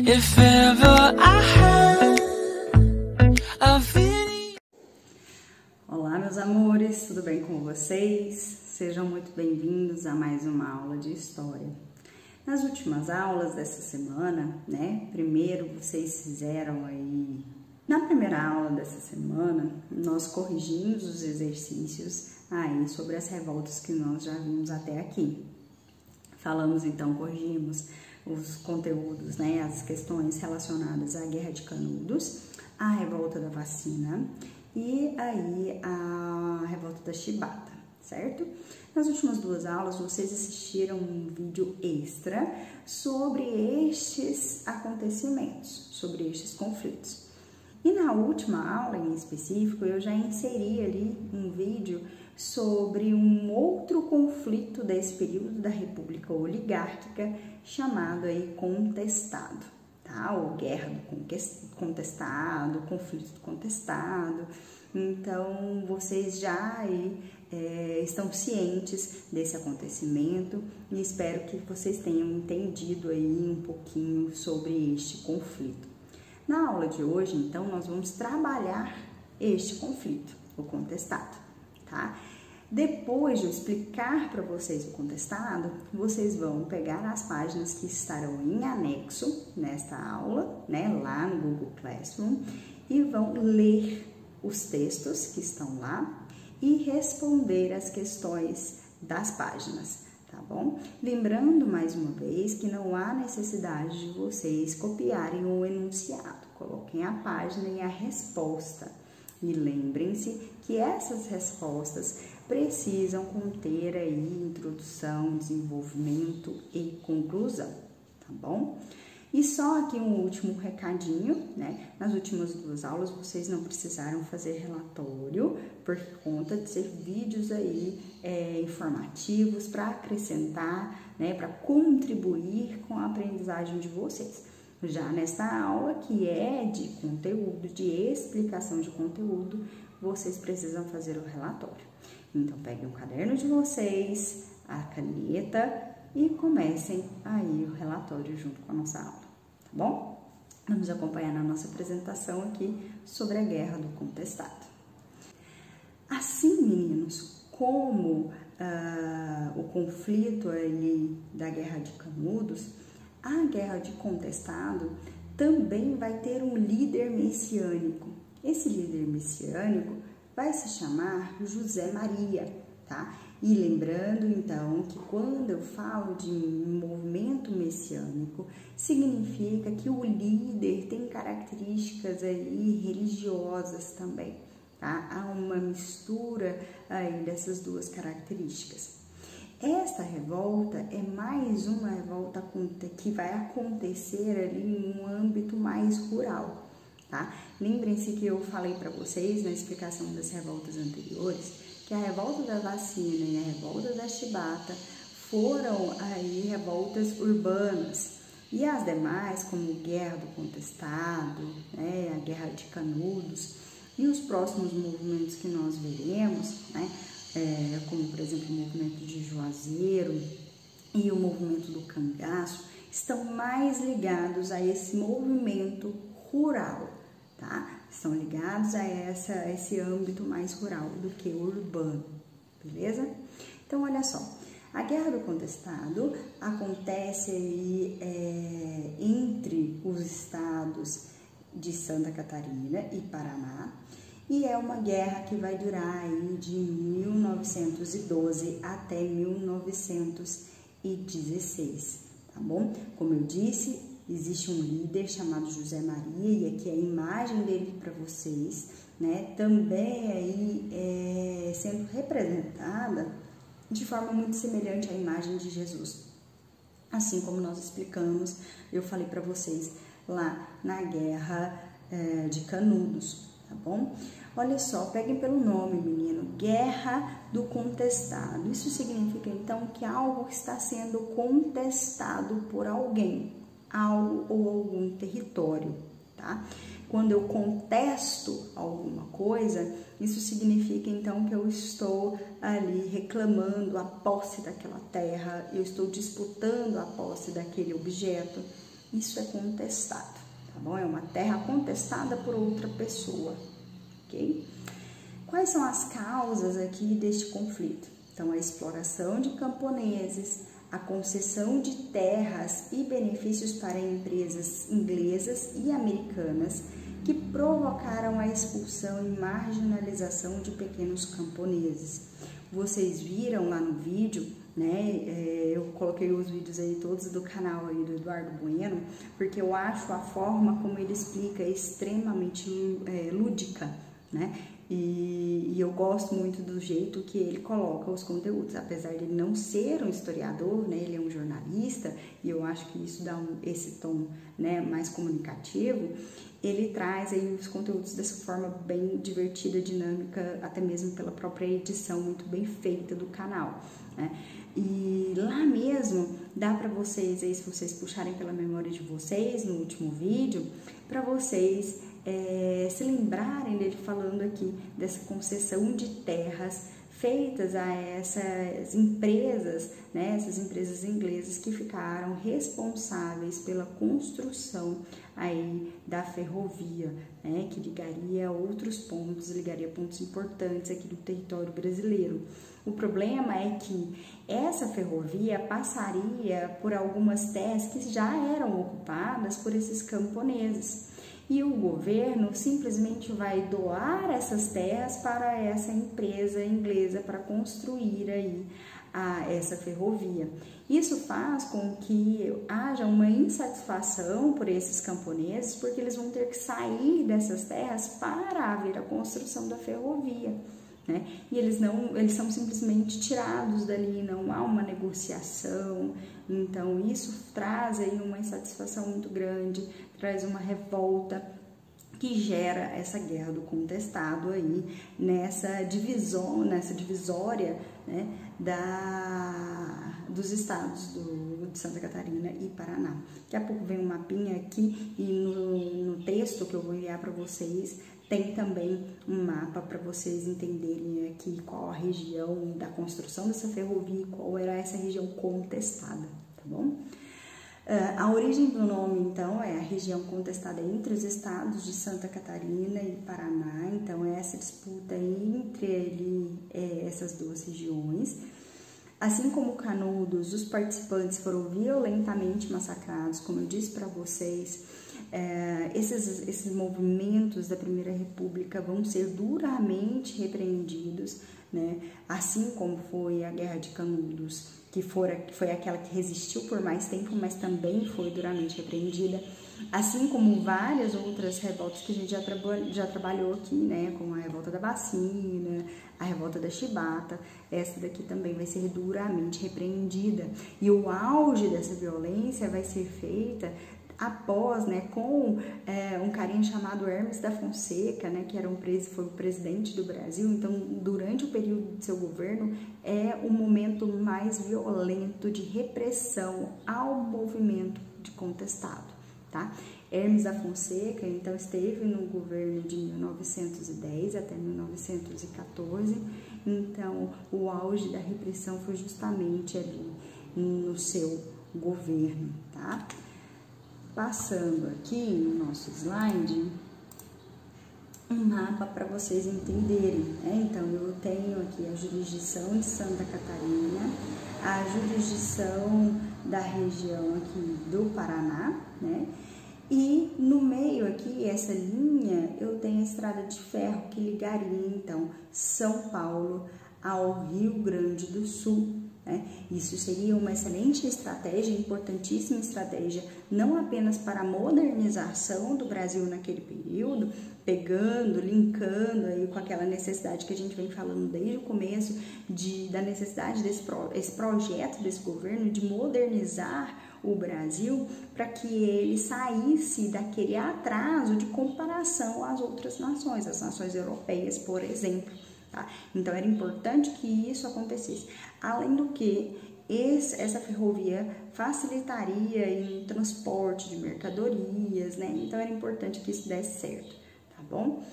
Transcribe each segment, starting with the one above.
If ever I had a feeling. Olá, meus amores, tudo bem com vocês? Sejam muito bem-vindos a mais uma aula de história. Nas últimas aulas dessa semana, né? Primeiro vocês fizeram aí, na primeira aula dessa semana, nós corrigimos os exercícios aí sobre as revoltas que nós já vimos até aqui. Falamos então, corrigimos os conteúdos, né, as questões relacionadas à Guerra de Canudos, à Revolta da Vacina e aí a Revolta da Chibata, certo? Nas últimas duas aulas vocês assistiram um vídeo extra sobre estes acontecimentos, sobre estes conflitos. E na última aula em específico eu já inseri ali um vídeo sobre um outro conflito desse período da República Oligárquica chamado aí contestado, tá? Ou guerra do contestado, conflito do contestado. Então, vocês já aí estão cientes desse acontecimento e espero que vocês tenham entendido aí um pouquinho sobre este conflito. Na aula de hoje, então, nós vamos trabalhar este conflito, o contestado. Tá? Depois de eu explicar para vocês o contestado, vocês vão pegar as páginas que estarão em anexo nesta aula, né, lá no Google Classroom, e vão ler os textos que estão lá e responder as questões das páginas, tá bom? Lembrando mais uma vez que não há necessidade de vocês copiarem o enunciado, coloquem a página e a resposta. E lembrem-se que essas respostas precisam conter aí introdução, desenvolvimento e conclusão, tá bom? E só aqui um último recadinho, né? Nas últimas duas aulas vocês não precisaram fazer relatório por conta de ser vídeos aí informativos para acrescentar, né? Para contribuir com a aprendizagem de vocês. Já nesta aula, que é de conteúdo, de explicação de conteúdo, vocês precisam fazer o relatório. Então, peguem o caderno de vocês, a caneta e comecem aí o relatório junto com a nossa aula, tá bom? Vamos acompanhar na nossa apresentação aqui sobre a Guerra do Contestado. Assim, meninos, como o conflito ali da Guerra de Canudos, a Guerra de Contestado também vai ter um líder messiânico. Esse líder messiânico vai se chamar José Maria, tá? E lembrando, então, que quando eu falo de movimento messiânico, significa que o líder tem características aí religiosas também, tá? Há uma mistura aí dessas duas características. Esta revolta é mais uma revolta que vai acontecer ali em um âmbito mais rural, tá? Lembrem-se que eu falei para vocês na explicação das revoltas anteriores que a revolta da Vacina e a revolta da Chibata foram aí revoltas urbanas e as demais, como Guerra do Contestado, né, a Guerra de Canudos e os próximos movimentos que nós veremos, né? Como por exemplo o movimento de Juazeiro e o movimento do Cangaço, estão mais ligados a esse movimento rural, tá? Estão ligados a esse âmbito mais rural do que urbano, beleza? Então, olha só, a Guerra do Contestado acontece aí entre os estados de Santa Catarina e Paraná, e é uma guerra que vai durar aí de 1912 até 1916, tá bom? Como eu disse, existe um líder chamado José Maria, e aqui a imagem dele para vocês, né? Também aí sendo representada de forma muito semelhante à imagem de Jesus. Assim como nós explicamos, eu falei para vocês lá na Guerra de Canudos, tá bom? Olha só, peguem pelo nome, menino, Guerra do Contestado. Isso significa, então, que algo está sendo contestado por alguém, algo ou algum território, tá? Quando eu contesto alguma coisa, isso significa, então, que eu estou ali reclamando a posse daquela terra, eu estou disputando a posse daquele objeto. isso é contestado, tá bom? É uma terra contestada por outra pessoa, ok? Quais são as causas aqui deste conflito? Então, a exploração de camponeses, a concessão de terras e benefícios para empresas inglesas e americanas que provocaram a expulsão e marginalização de pequenos camponeses. Vocês viram lá no vídeo, né? Eu coloquei os vídeos aí todos do canal aí do Eduardo Bueno, porque eu acho a forma como ele explica extremamente lúdica, né? E eu gosto muito do jeito que ele coloca os conteúdos, apesar de ele não ser um historiador, né, ele é um jornalista, e eu acho que isso dá esse tom, né, mais comunicativo. Ele traz aí os conteúdos dessa forma bem divertida, dinâmica, até mesmo pela própria edição muito bem feita do canal, né? E lá mesmo dá para vocês aí, se vocês puxarem pela memória de vocês no último vídeo, para vocês se lembrarem dele falando aqui dessa concessão de terras feitas a essas empresas, né, essas empresas inglesas que ficaram responsáveis pela construção aí da ferrovia, né, que ligaria outros pontos, ligaria pontos importantes aqui do território brasileiro. O problema é que essa ferrovia passaria por algumas terras que já eram ocupadas por esses camponeses. E o governo simplesmente vai doar essas terras para essa empresa inglesa para construir aí essa ferrovia. Isso faz com que haja uma insatisfação por esses camponeses, porque eles vão ter que sair dessas terras para haver a construção da ferrovia, né? E eles são simplesmente tirados dali, não há uma negociação. Então isso traz aí uma insatisfação muito grande, traz uma revolta que gera essa guerra do contestado aí nessa divisória, né, dos estados de Santa Catarina e Paraná. Daqui a pouco vem um mapinha aqui e no texto que eu vou enviar para vocês tem também um mapa para vocês entenderem aqui qual a região da construção dessa ferrovia e qual era essa região contestada, tá bom? A origem do nome, então, é a região contestada entre os estados de Santa Catarina e Paraná. Então, é essa disputa entre essas duas regiões. Assim como Canudos, os participantes foram violentamente massacrados, como eu disse para vocês. Esses movimentos da Primeira República vão ser duramente repreendidos, né? Assim como foi a Guerra de Canudos, que foi aquela que resistiu por mais tempo, mas também foi duramente repreendida, assim como várias outras revoltas que a gente já trabalhou aqui, né, como a revolta da Bacina, a revolta da Chibata. Essa daqui também vai ser duramente repreendida, e o auge dessa violência vai ser feita após, né, com um carinha chamado Hermes da Fonseca, né, que foi o presidente do Brasil. Então, durante o período de seu governo, é o momento mais violento de repressão ao movimento de contestado, tá? Hermes da Fonseca, então, esteve no governo de 1910 até 1914, então, o auge da repressão foi justamente ali no seu governo, tá? Passando aqui no nosso slide, um mapa para vocês entenderem, né? Então, eu tenho aqui a jurisdição de Santa Catarina, a jurisdição da região aqui do Paraná, né? E no meio aqui, essa linha, eu tenho a estrada de ferro que ligaria, então, São Paulo ao Rio Grande do Sul. Isso seria uma excelente estratégia, importantíssima estratégia, não apenas para a modernização do Brasil naquele período, linkando aí com aquela necessidade que a gente vem falando desde o começo, da necessidade esse projeto desse governo de modernizar o Brasil para que ele saísse daquele atraso de comparação às outras nações, as nações europeias, por exemplo. Tá? Então, era importante que isso acontecesse. Além do que, essa ferrovia facilitaria o transporte de mercadorias, né? Então, era importante que isso desse certo, tá bom?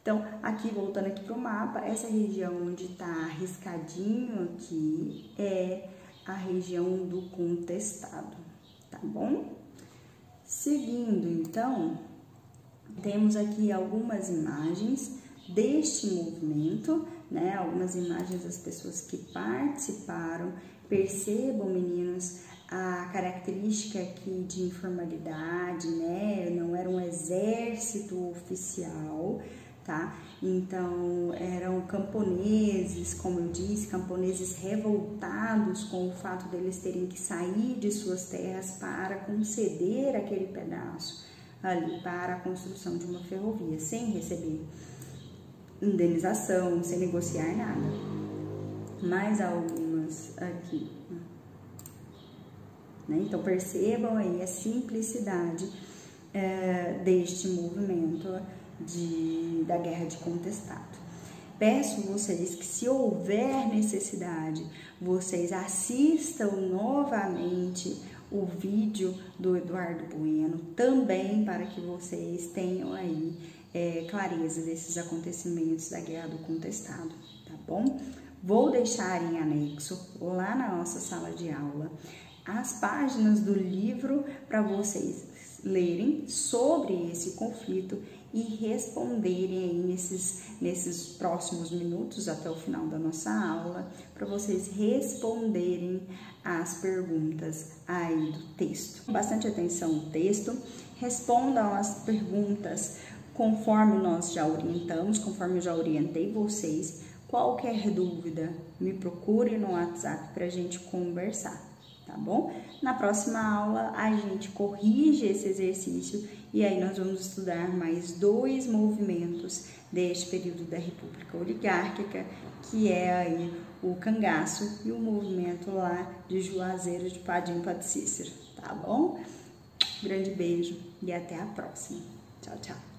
Então, aqui, voltando aqui para o mapa, essa região onde está riscadinho aqui é a região do contestado, tá bom? Seguindo, então, temos aqui algumas imagens deste movimento, né? Algumas imagens das pessoas que participaram. Percebam, meninos, a característica aqui de informalidade, né? Não era um exército oficial, tá? Então, eram camponeses, como eu disse, camponeses revoltados com o fato deles terem que sair de suas terras para conceder aquele pedaço ali para a construção de uma ferrovia, sem receber indenização, sem negociar nada. Mais algumas aqui, né? Então, percebam aí a simplicidade deste movimento da guerra de contestado. Peço vocês que, se houver necessidade, vocês assistam novamente o vídeo do Eduardo Bueno, também para que vocês tenham aí clareza desses acontecimentos da guerra do contestado, tá bom? Vou deixar em anexo, lá na nossa sala de aula, as páginas do livro para vocês lerem sobre esse conflito e responderem aí nesses próximos minutos até o final da nossa aula, para vocês responderem as perguntas aí do texto. Bastante atenção no texto, respondam as perguntas conforme nós já orientamos, conforme eu já orientei vocês. Qualquer dúvida, me procure no WhatsApp para a gente conversar, tá bom? Na próxima aula, a gente corrige esse exercício e aí nós vamos estudar mais 2 movimentos deste período da República Oligárquica, que é aí o cangaço e o movimento lá de Juazeiro de Padim Padre Cícero, tá bom? Grande beijo e até a próxima. Tchau, tchau.